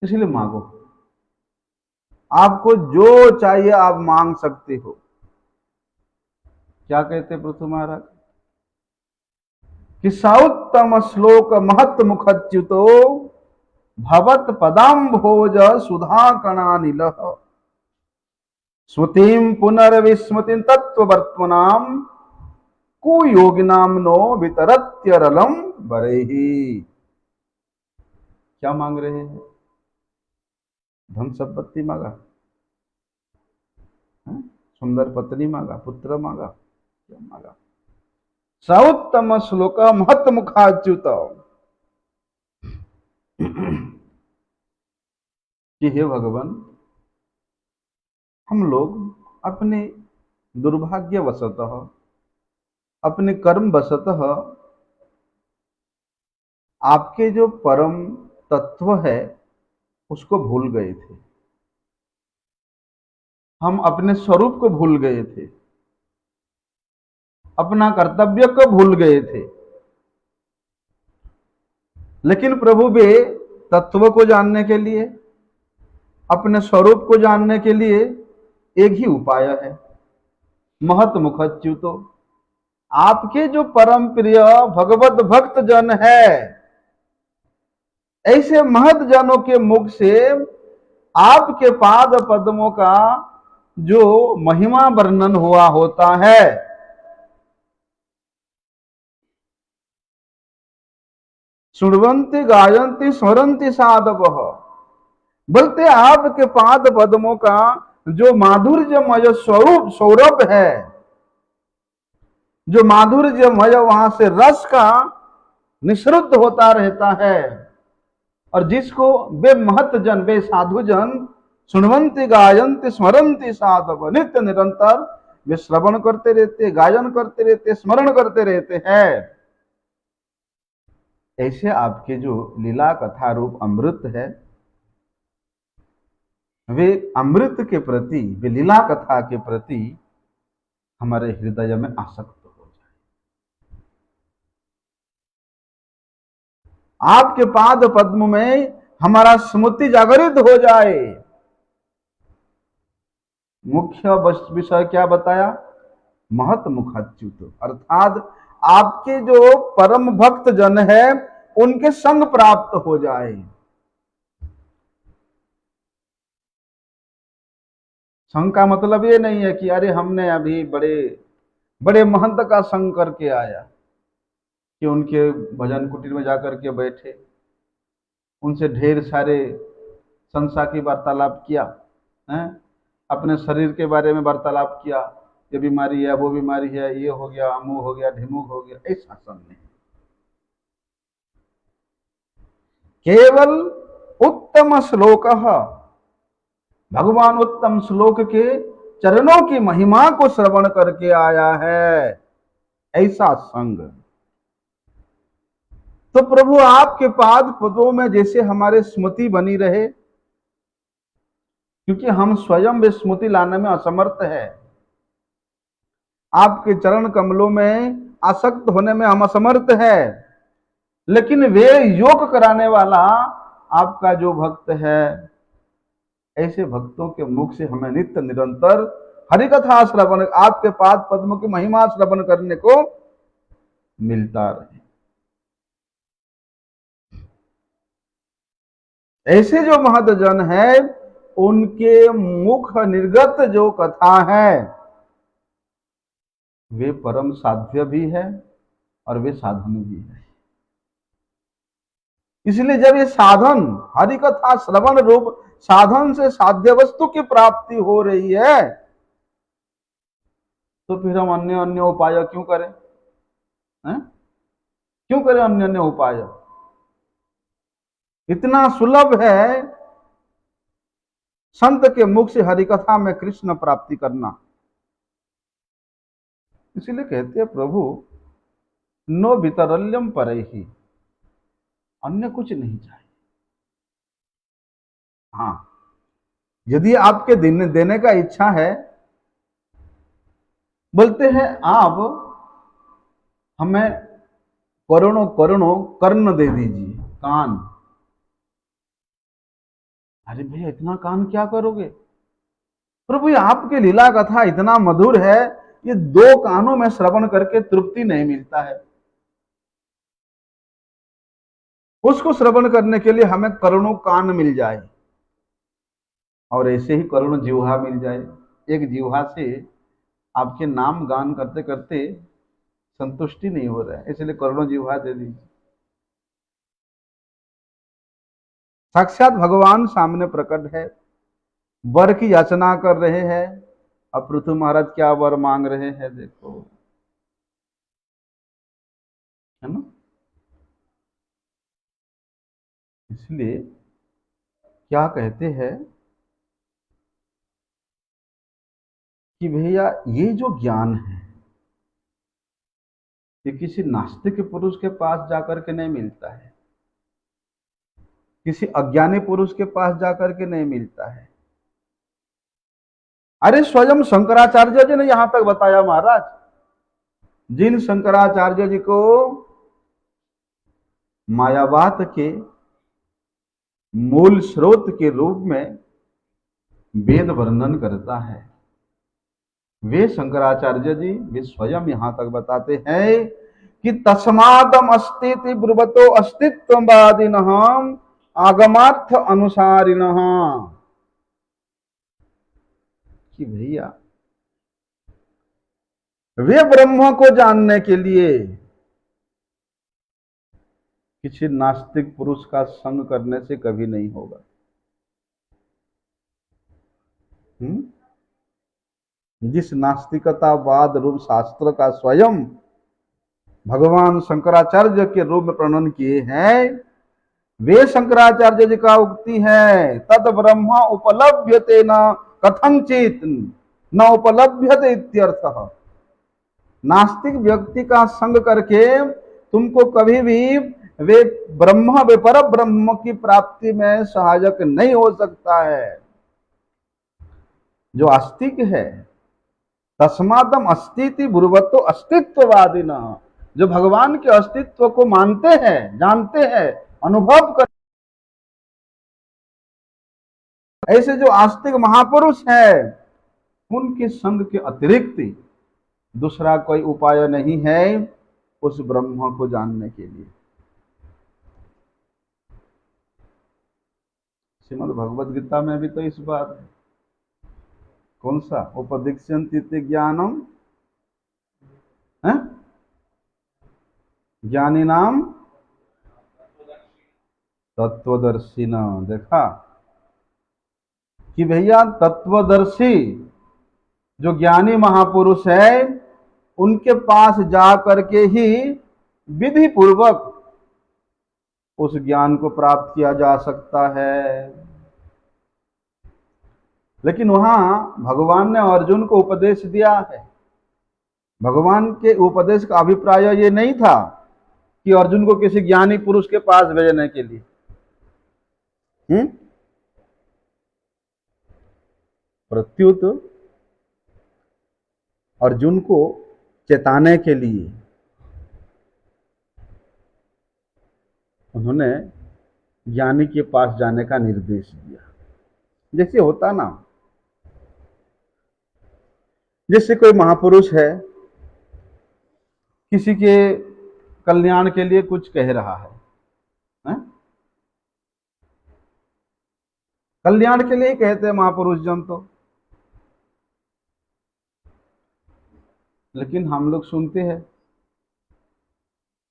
इसलिए मांगो, आपको जो चाहिए आप मांग सकते हो। क्या कहते पृथु महाराज कि सौत्तम श्लोक महत् मुखच्युतो भवत पदाम्भोज सुधा कणानिल स्मृतिम पुनर्विस्मृतिम तत्ववर्त्मनाम कुयोगिनाम नो वितरत्यरलम बरेहि। क्या मांग रहे हैं? धन संपत्ति मांगा, सुंदर पत्नी मांगा, पुत्र मांगा, क्या मांगा? सौत्तम श्लोक महत् मुखाच्युत, कि हे भगवान, हम लोग अपने दुर्भाग्यवशतः, अपने कर्म वशतः आपके जो परम तत्व है उसको भूल गए थे। हम अपने स्वरूप को भूल गए थे, अपना कर्तव्य को भूल गए थे। लेकिन प्रभु वे तत्व को जानने के लिए, अपने स्वरूप को जानने के लिए एक ही उपाय है, महत मुखच्युतो। आपके जो परम प्रिय भगवत भक्त जन है, ऐसे महत जनों के मुख से आपके पाद पद्मों का जो महिमा वर्णन हुआ होता है, सुनवंती गायंती स्मरंती साधवः, बोलते आपके पाद पद्मों का जो माधुर्यमय स्वरूप सौरभ है, जो माधुर्यमय वहां से रस का निसृत होता रहता है, और जिसको वे महत जन, वे साधु जन सुनवंती गायंती स्मरंती साधव, नित्य निरंतर वे श्रवण करते रहते, गायन करते रहते, स्मरण करते रहते हैं। ऐसे आपके जो लीला कथा रूप अमृत है, वे अमृत के प्रति, वे लीला कथा के प्रति हमारे हृदय में आसक्त हो जाए। आपके पाद पद्म में हमारा स्मृति जागृत हो जाए। मुख्य विषय क्या बताया? महत मुखाच्युत, अर्थात आपके जो परम भक्त जन है उनके संग प्राप्त हो जाए। संग का मतलब ये नहीं है कि अरे हमने अभी बड़े बड़े महंत का संग करके आया, कि उनके भजन कुटीर में जाकर के बैठे, उनसे ढेर सारे संसार की वार्तालाप किया है, अपने शरीर के बारे में वार्तालाप किया, ये बीमारी है, वो बीमारी है, ये हो गया, अमुक हो गया, ढिमुक हो गया, ऐसा संग नहीं। केवल उत्तम श्लोक, भगवान उत्तम श्लोक के चरणों की महिमा को श्रवण करके आया है, ऐसा संग। तो प्रभु आपके पाद पदों में जैसे हमारे स्मृति बनी रहे, क्योंकि हम स्वयं वे स्मृति लाने में असमर्थ है, आपके चरण कमलों में आसक्त होने में हम असमर्थ है, लेकिन वे योग कराने वाला आपका जो भक्त है, ऐसे भक्तों के मुख से हमें नित्य निरंतर हरिकथा श्रवण, आपके पाद पद्म की महिमा श्रवण करने को मिलता रहे। ऐसे जो महत जन है उनके मुख निर्गत जो कथा है वे परम साध्य भी है और वे साधन भी है। इसलिए जब ये साधन हरिकथा श्रवण रूप साधन से साध्य वस्तु की प्राप्ति हो रही है, तो फिर हम अन्य अन्य उपाय क्यों करें? क्यों करें अन्य अन्य उपाय? इतना सुलभ है संत के मुख से हरिकथा में कृष्ण प्राप्ति करना। इसीलिए कहते हैं प्रभु नो वितरल्यम पर ही, अन्य कुछ नहीं चाहिए। हाँ, यदि आपके देने का इच्छा है, बोलते हैं आप हमें करोड़ों करोड़ों कर्ण दे दीजिए, कान। अरे भैया इतना कान क्या करोगे? प्रभु आपके लीला कथा इतना मधुर है, ये 2 कानों में श्रवण करके तृप्ति नहीं मिलता है। उसको श्रवण करने के लिए हमें करोड़ों कान मिल जाए, और ऐसे ही करोड़ों जिह्वा मिल जाए। एक जिह्वा से आपके नाम गान करते करते संतुष्टि नहीं हो रहा है, इसलिए करोड़ों जिह्वा दे दीजिए। साक्षात भगवान सामने प्रकट है, वर की याचना कर रहे हैं। अब पृथु महाराज क्या वर मांग रहे हैं देखो, है ना? इसलिए क्या कहते हैं कि भैया ये जो ज्ञान है ये किसी नास्तिक पुरुष के पास जाकर के नहीं मिलता है, किसी अज्ञानी पुरुष के पास जाकर के नहीं मिलता है। अरे स्वयं शंकराचार्य जी ने यहां तक बताया महाराज। जिन शंकराचार्य जी को मायावाद के मूल स्रोत के रूप में वेद वर्णन करता है, वे शंकराचार्य जी वे स्वयं यहां तक बताते हैं कि तस्मादम अस्तिति ब्रुवतो अस्तित्ववादिन आगमार्थ अनुसारिण, कि भैया वे ब्रह्म को जानने के लिए किसी नास्तिक पुरुष का संग करने से कभी नहीं होगा। जिस नास्तिकतावाद रूप शास्त्र का स्वयं भगवान शंकराचार्य के रूप में प्रणयन किए हैं, वे शंकराचार्य जी का उक्ति है तद ब्रह्म उपलभ्यते न कथंचित न उपलभ्यते इत्यर्थः। नास्तिक व्यक्ति का संग करके तुमको कभी भी वे ब्रह्म वे पर ब्रह्म की प्राप्ति में सहायक नहीं हो सकता है। जो आस्तिक है तस्मादम अस्तिति ब्रुवतो अस्तित्ववादिन, जो भगवान के अस्तित्व को मानते हैं, जानते हैं, अनुभव कर, ऐसे जो आस्तिक महापुरुष है उनके संग के अतिरिक्त दूसरा कोई उपाय नहीं है उस ब्रह्म को जानने के लिए। श्रीमद् भगवद गीता में भी तो इस बात है। कौन सा? उपदीक्षन्ति ते ज्ञानम ज्ञानी नाम तत्वदर्शिना। देखा कि भैया तत्वदर्शी जो ज्ञानी महापुरुष है उनके पास जा करके ही विधि पूर्वक उस ज्ञान को प्राप्त किया जा सकता है। लेकिन वहां भगवान ने अर्जुन को उपदेश दिया है। भगवान के उपदेश का अभिप्राय ये नहीं था कि अर्जुन को किसी ज्ञानी पुरुष के पास भेजने के लिए, प्रत्युत अर्जुन को चेताने के लिए उन्होंने ज्ञानी के पास जाने का निर्देश दिया। जैसे होता ना, जैसे कोई महापुरुष है किसी के कल्याण के लिए कुछ कह रहा है, कल्याण के लिए ही कहते हैं महापुरुष जन तो, लेकिन हम लोग सुनते हैं,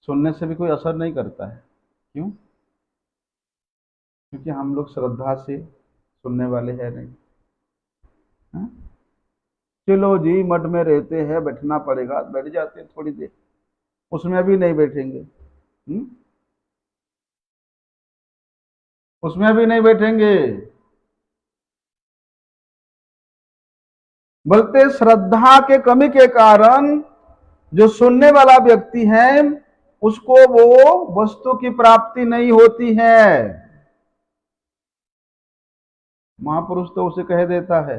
सुनने से भी कोई असर नहीं करता है। क्यों? क्योंकि हम लोग श्रद्धा से सुनने वाले हैं नहीं। चलो जी मठ में रहते हैं, बैठना पड़ेगा, बैठ जाते हैं थोड़ी देर, उसमें भी नहीं बैठेंगे, उसमें भी नहीं बैठेंगे। बोलते श्रद्धा के कमी के कारण जो सुनने वाला व्यक्ति है उसको वो वस्तु की प्राप्ति नहीं होती है। महापुरुष तो उसे कह देता है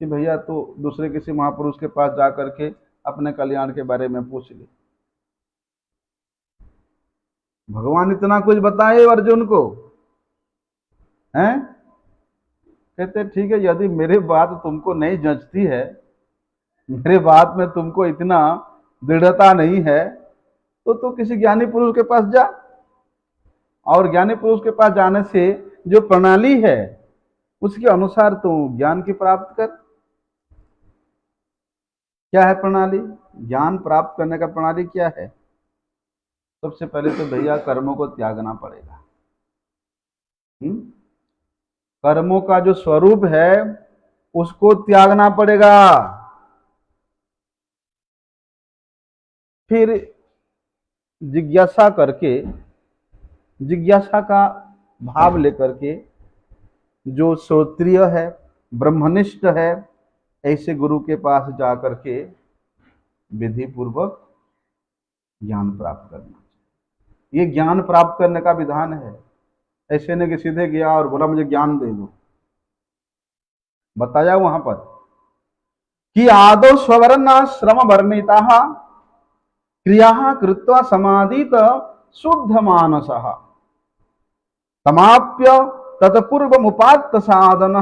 कि भैया तो दूसरे किसी महापुरुष के पास जाकर के अपने कल्याण के बारे में पूछ ले। भगवान इतना कुछ बताए अर्जुन को, हैं? कहते ठीक है, यदि मेरी बात तुमको नहीं जचती है, मेरे बात में तुमको इतना दृढ़ता नहीं है, तो किसी ज्ञानी पुरुष के पास जा, और ज्ञानी पुरुष के पास जाने से जो प्रणाली है उसके अनुसार तुम ज्ञान की प्राप्त कर। क्या है प्रणाली? ज्ञान प्राप्त करने का प्रणाली क्या है? सबसे पहले तो भैया कर्मों को त्यागना पड़ेगा। कर्मों का जो स्वरूप है उसको त्यागना पड़ेगा। फिर जिज्ञासा करके, जिज्ञासा का भाव लेकर के जो श्रोत्रिय है, ब्रह्मनिष्ठ है, ऐसे गुरु के पास जा करके विधि पूर्वक ज्ञान प्राप्त करना। ये ज्ञान प्राप्त करने का विधान है। ऐसे नहीं कि सीधे गया और बोला मुझे ज्ञान दे दो। बताया वहां पर कि आदौ स्ववर्णाश्रम वर्णिता क्रिया कृत्वा समादित शुद्ध मानस समाप्य तत्पूर्व मुपात्त साधन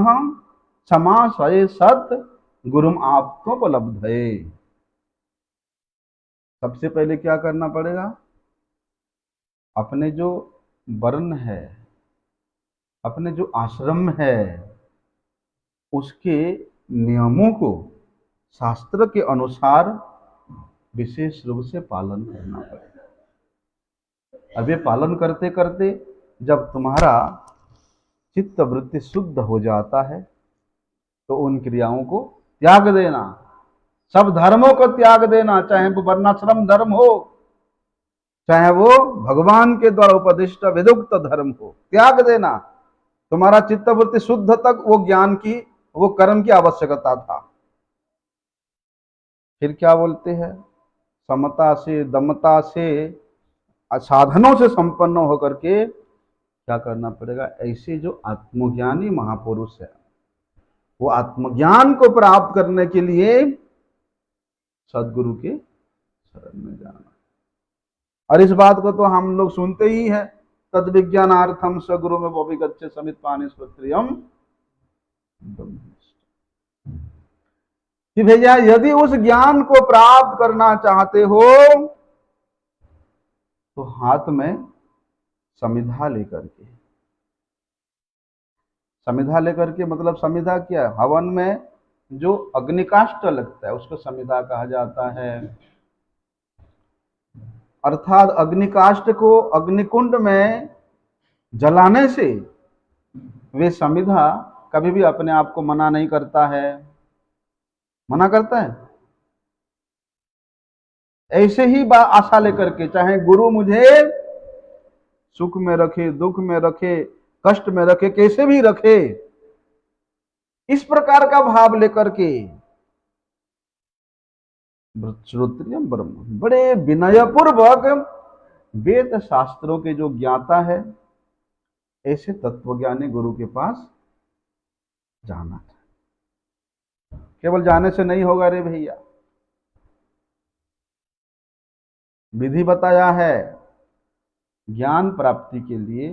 समाशय सत गुरुम आप्तोपलब्धये। सबसे पहले क्या करना पड़ेगा, अपने जो वर्ण है, अपने जो आश्रम है, उसके नियमों को शास्त्र के अनुसार विशेष रूप से पालन करना पड़ेगा। अब ये पालन करते करते जब तुम्हारा चित्त वृत्ति शुद्ध हो जाता है तो उन क्रियाओं को त्याग देना, सब धर्मों को त्याग देना, चाहे वो वर्णाश्रम धर्म हो, चाहे वो भगवान के द्वारा उपदिष्ट विदुक्त धर्म हो, त्याग देना। तुम्हारा चित्त वृत्ति शुद्ध तक वो ज्ञान की, वो कर्म की आवश्यकता था। फिर क्या बोलते हैं, समता से, दमता से, साधनों से संपन्न होकर के क्या करना पड़ेगा, ऐसे जो आत्मज्ञानी महापुरुष है, वो आत्मज्ञान को प्राप्त करने के लिए सदगुरु के शरण में जाना। और इस बात को तो हम लोग सुनते ही हैं, तद विज्ञानार्थम सगुरु में विगच्छ समित पानी स्वत्रियम। कि भैया यदि उस ज्ञान को प्राप्त करना चाहते हो तो हाथ में समिधा लेकर के, समिधा लेकर के मतलब समिधा क्या, हवन में जो अग्निकाष्ठ लगता है उसको समिधा कहा जाता है। अर्थात अग्निकाष्ठ को अग्निकुंड में जलाने से वे समिधा कभी भी अपने आप को मना नहीं करता है, मना करता है। ऐसे ही आशा लेकर के, चाहे गुरु मुझे सुख में रखे, दुख में रखे, कष्ट में रखे, कैसे भी रखे, इस प्रकार का भाव लेकर के श्रोत्रियम ब्रह्म, बड़े विनय पूर्वक वेद शास्त्रों के जो ज्ञाता है, ऐसे तत्वज्ञानी गुरु के पास जाना था। केवल जाने से नहीं होगा रे भैया, विधि बताया है। ज्ञान प्राप्ति के लिए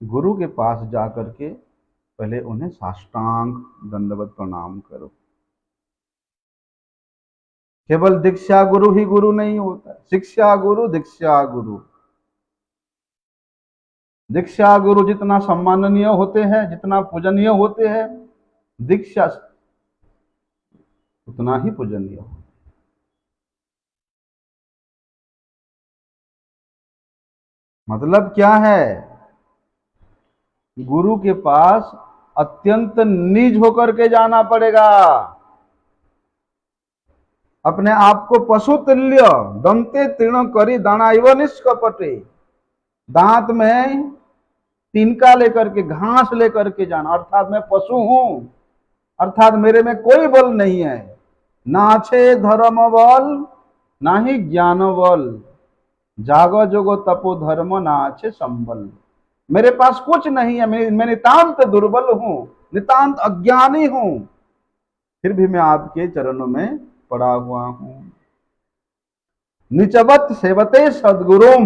गुरु के पास जाकर के पहले उन्हें साष्टांग दंडवत प्रणाम करो। केवल दीक्षा गुरु ही गुरु नहीं होता, शिक्षा गुरु, दीक्षा गुरु। दीक्षा गुरु जितना सम्माननीय होते हैं, जितना पूजनीय होते हैं, दीक्षा उतना ही पूजनीय हो। मतलब क्या है, गुरु के पास अत्यंत निज होकर के जाना पड़ेगा। अपने आप को पशु तुल्य दंते तीर्ण करी दाना इव निष्कपटे, दांत में तिनका लेकर के, घास लेकर के जाना, अर्थात मैं पशु हूं, अर्थात मेरे में कोई बल नहीं है, ना छे धर्म बल ना ही ज्ञान बल, जागो जोगो तपो धर्म ना छे संबल। मेरे पास कुछ नहीं है, मैं नितांत दुर्बल हूं, नितांत अज्ञानी हूं, फिर भी मैं आपके चरणों में पड़ा हुआ हूं। निचवत सेवते सदगुरुम,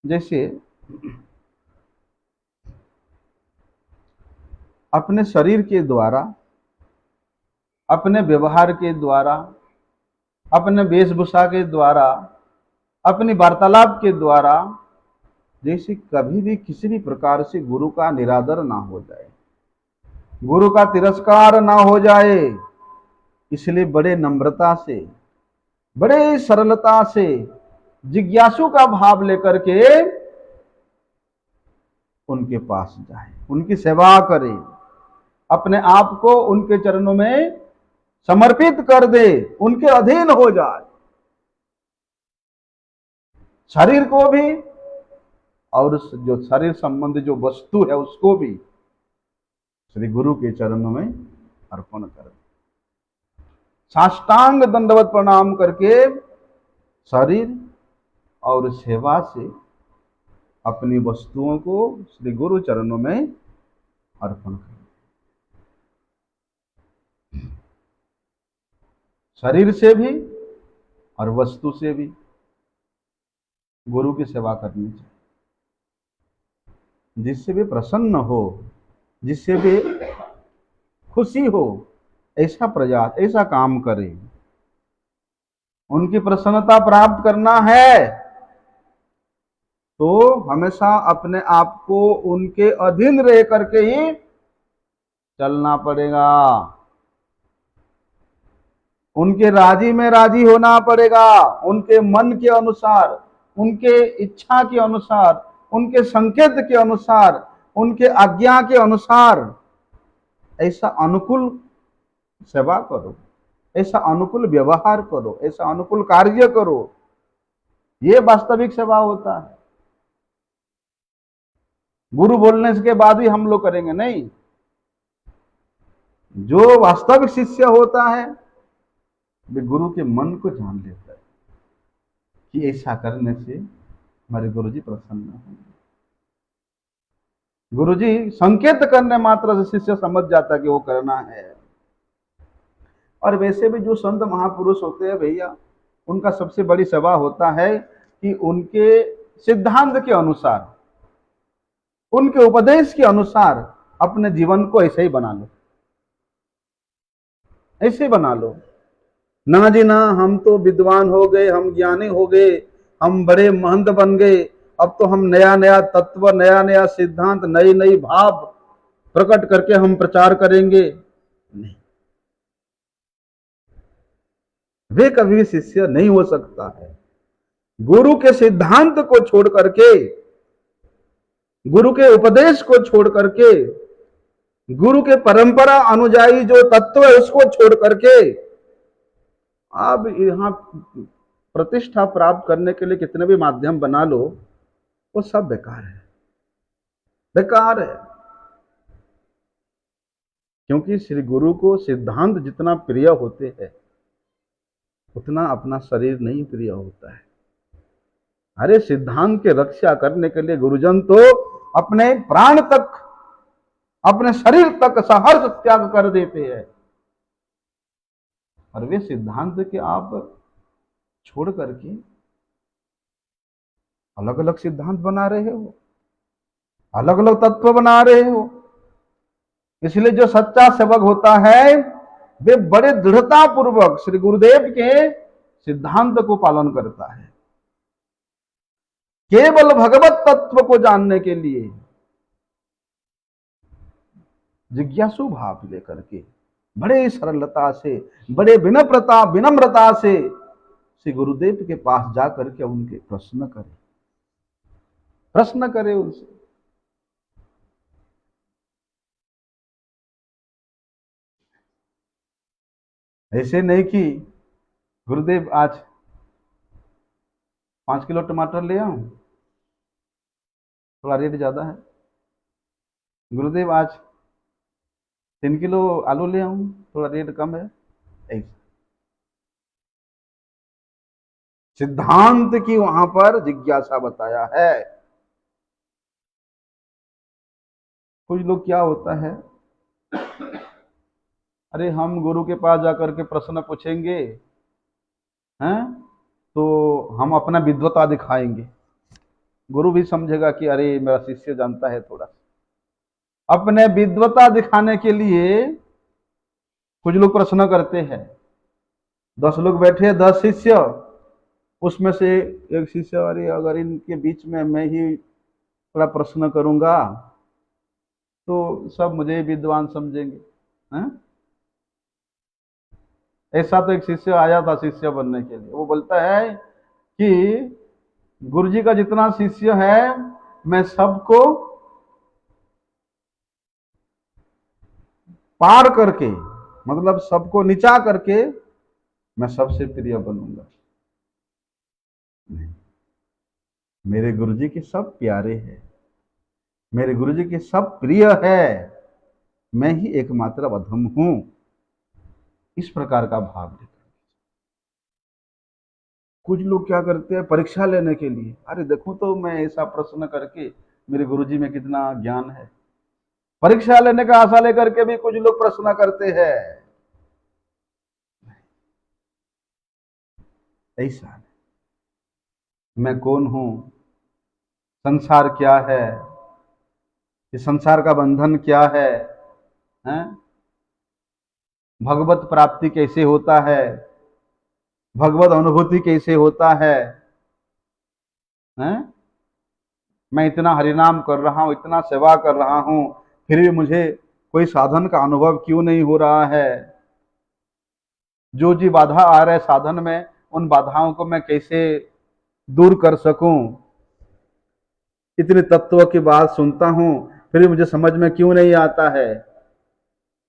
जैसे अपने शरीर के द्वारा, अपने व्यवहार के द्वारा, अपने वेशभूषा के द्वारा, अपनी वार्तालाप के द्वारा, जैसे कभी भी किसी भी प्रकार से गुरु का निरादर ना हो जाए, गुरु का तिरस्कार ना हो जाए, इसलिए बड़े नम्रता से, बड़े सरलता से, जिज्ञासु का भाव लेकर के उनके पास जाए, उनकी सेवा करे, अपने आप को उनके चरणों में समर्पित कर दे, उनके अधीन हो जाए, शरीर को भी और जो शरीर संबंधी जो वस्तु है उसको भी श्री गुरु के चरणों में अर्पण कर दे। साष्टांग दंडवत प्रणाम करके शरीर और सेवा से अपनी वस्तुओं को श्री गुरु चरणों में अर्पण करें। शरीर से भी और वस्तु से भी गुरु की सेवा करनी चाहिए, जिससे भी प्रसन्न हो, जिससे भी खुशी हो, ऐसा प्रयास, ऐसा काम करें। उनकी प्रसन्नता प्राप्त करना है तो हमेशा अपने आप को उनके अधीन रह करके ही चलना पड़ेगा, उनके राजी में राजी होना पड़ेगा, उनके मन के अनुसार, उनके इच्छा के अनुसार, उनके संकेत के अनुसार, उनके आज्ञा के अनुसार ऐसा अनुकूल सेवा करो, ऐसा अनुकूल व्यवहार करो, ऐसा अनुकूल कार्य करो। ये वास्तविक सेवा होता है। गुरु बोलने के बाद ही हम लोग करेंगे, नहीं। जो वास्तविक शिष्य होता है वे गुरु के मन को जान लेता है कि ऐसा करने से हमारे गुरु जी प्रसन्न होंगे। गुरु जी संकेत करने मात्र से शिष्य समझ जाता है कि वो करना है। और वैसे भी जो संत महापुरुष होते हैं भैया, उनका सबसे बड़ी सेवा होता है कि उनके सिद्धांत के अनुसार, उनके उपदेश के अनुसार अपने जीवन को ऐसे ही बना लो, ऐसे बना लो। ना जी ना, हम तो विद्वान हो गए, हम ज्ञानी हो गए, हम बड़े महंत बन गए, अब तो हम नया नया तत्व, नया नया सिद्धांत, नई नई भाव प्रकट करके हम प्रचार करेंगे। नहीं, वे कभी शिष्य नहीं हो सकता है। गुरु के सिद्धांत को छोड़ करके, गुरु के उपदेश को छोड़ करके, गुरु के परंपरा अनुयायी जो तत्व है उसको छोड़ करके आप यहां प्रतिष्ठा प्राप्त करने के लिए कितने भी माध्यम बना लो, वो सब बेकार है, बेकार है। क्योंकि श्री गुरु को सिद्धांत जितना प्रिय होते हैं उतना अपना शरीर नहीं प्रिय होता है। अरे सिद्धांत के रक्षा करने के लिए गुरुजन तो अपने प्राण तक, अपने शरीर तक सहर्ष त्याग कर देते हैं, और वे सिद्धांत के आप छोड़ करके अलग अलग सिद्धांत बना रहे हो, अलग अलग तत्व बना रहे हो। इसलिए जो सच्चा सेवक होता है वे बड़े दृढ़ता पूर्वक श्री गुरुदेव के सिद्धांत को पालन करता है, केवल भगवत तत्व को जानने के लिए जिज्ञासु भाव लेकर के बड़े सरलता से, बड़े विनम्रता से श्री गुरुदेव के पास जाकर के उनके प्रश्न करे उनसे। ऐसे नहीं कि गुरुदेव आज 5 किलो टमाटर ले आऊं, थोड़ा रेट ज्यादा है। गुरुदेव आज 3 किलो आलू ले आऊं, थोड़ा रेट कम है। ऐसा सिद्धांत की वहां पर जिज्ञासा बताया है। कुछ लोग क्या होता है, अरे हम गुरु के पास जाकर के प्रश्न पूछेंगे हैं तो हम अपना विद्वता दिखाएंगे, गुरु भी समझेगा कि अरे मेरा शिष्य जानता है थोड़ा। अपने विद्वता दिखाने के लिए कुछ लोग प्रश्न करते हैं। 10 लोग बैठे, 10 शिष्य, उसमें से एक शिष्य, अरे अगर इनके बीच में मैं ही थोड़ा प्रश्न करूंगा तो सब मुझे विद्वान समझेंगे हैं? ऐसा तो एक शिष्य आया था शिष्य बनने के लिए, वो बोलता है कि गुरुजी का जितना शिष्य है मैं सबको पार करके, मतलब सबको नीचा करके मैं सबसे प्रिय बनूंगा। नहीं, मेरे गुरुजी के सब प्यारे हैं, मेरे गुरुजी के सब प्रिय है, मैं ही एकमात्र अधम हूं। इस प्रकार का भाव लेकर कुछ लोग क्या करते हैं परीक्षा लेने के लिए, अरे देखो तो मैं ऐसा प्रश्न करके मेरे गुरुजी में कितना ज्ञान है। परीक्षा लेने का आशा लेकर के भी कुछ लोग प्रश्न करते हैं। ऐसा मैं कौन हूं, संसार क्या है, ये संसार का बंधन क्या है, हैं? भगवत प्राप्ति कैसे होता है, भगवत अनुभूति कैसे होता हैं? मैं इतना हरिनाम कर रहा हूं, इतना सेवा कर रहा हूं, फिर भी मुझे कोई साधन का अनुभव क्यों नहीं हो रहा है। जो जी बाधा आ रहे साधन में, उन बाधाओं को मैं कैसे दूर कर सकूं। इतने तत्व की बात सुनता हूं, फिर भी मुझे समझ में क्यों नहीं आता है।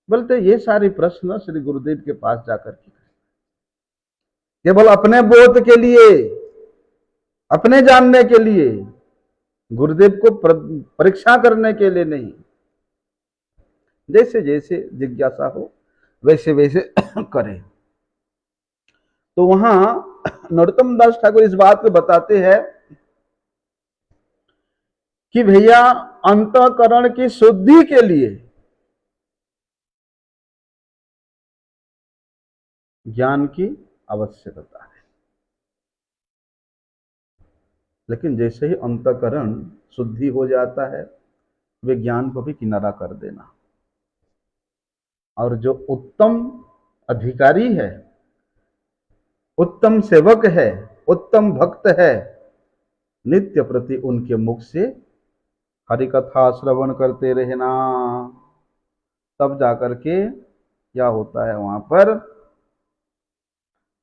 बोलते ये सारे प्रश्न श्री गुरुदेव के पास जाकर के केवल अपने बोध के लिए, अपने जानने के लिए, गुरुदेव को परीक्षा करने के लिए नहीं। जैसे जैसे जिज्ञासा हो वैसे वैसे करें। तो वहां नरोत्तम दास ठाकुर इस बात को बताते हैं कि भैया अंतःकरण की शुद्धि के लिए ज्ञान की आवश्यकता है। लेकिन जैसे ही अंतःकरण शुद्धि हो जाता है, वे ज्ञान को भी किनारा कर देना। और जो उत्तम अधिकारी है, उत्तम सेवक है, उत्तम भक्त है, नित्य प्रति उनके मुख से हरि कथा श्रवण करते रहना। तब जाकर के क्या होता है वहां पर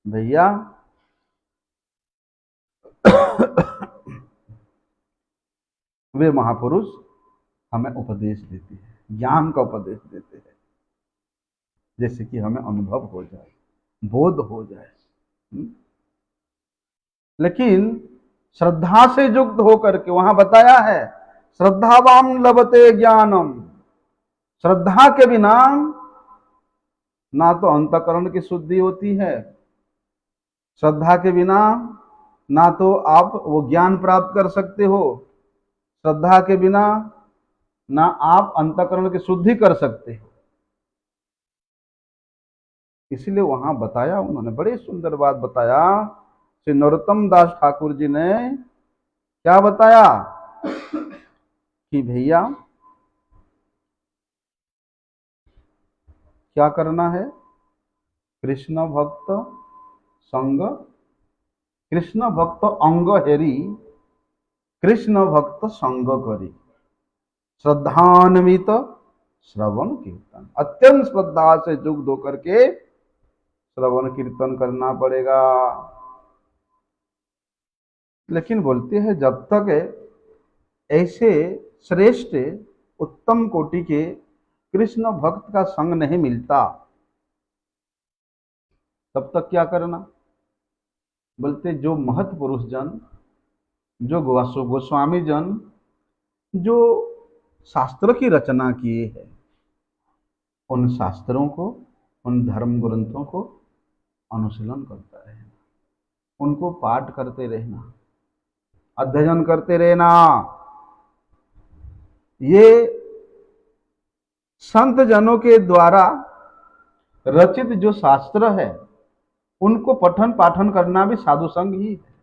भैया वे महापुरुष हमें उपदेश देते हैं, ज्ञान का उपदेश देते हैं, जैसे कि हमें अनुभव हो जाए, बोध हो जाए। लेकिन श्रद्धा से युक्त होकर के वहां बताया है, श्रद्धावाम लभते ज्ञानम। श्रद्धा के बिना ना तो अंतःकरण की शुद्धि होती है, श्रद्धा के बिना ना तो आप वो ज्ञान प्राप्त कर सकते हो, श्रद्धा के बिना ना आप अंतःकरण की शुद्धि कर सकते हो। इसलिए वहां बताया, उन्होंने बड़ी सुंदर बात बताया। श्री नरोत्तम दास ठाकुर जी ने क्या बताया कि भैया क्या करना है, कृष्ण भक्त संग, कृष्ण भक्त अंग हेरी, कृष्ण भक्त संग करी, श्रद्धान्वित श्रवण कीर्तन। अत्यंत श्रद्धा से युक्त होकर के श्रवण कीर्तन करना पड़ेगा। लेकिन बोलते हैं जब तक ऐसे श्रेष्ठ उत्तम कोटि के कृष्ण भक्त का संग नहीं मिलता, तब तक क्या करना। बोलते जो महत पुरुष जन, जो गोस्वामी जन, जो शास्त्र की रचना किए हैं, उन शास्त्रों को, उन धर्म ग्रंथों को अनुशीलन करता रहना, उनको पाठ करते रहना, अध्ययन करते रहना। ये संत जनों के द्वारा रचित जो शास्त्र है, उनको पठन पाठन करना भी साधु संग ही है,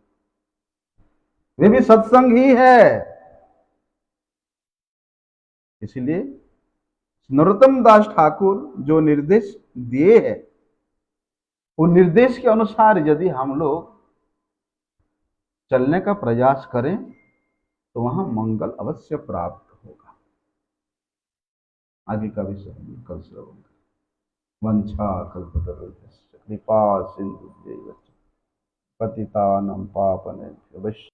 वे भी सत्संग ही है। इसलिए नरोत्तम दास ठाकुर जो निर्देश दिए हैं, उन निर्देश के अनुसार यदि हम लोग चलने का प्रयास करें तो वहां मंगल अवश्य प्राप्त होगा। आगे का विषय कल श्रवण। वंशा कल्पतरुभ्यश्च कृपा सिंधुभ्यैव च पतितानां पावनेभ्यो वैष्णवेभ्यो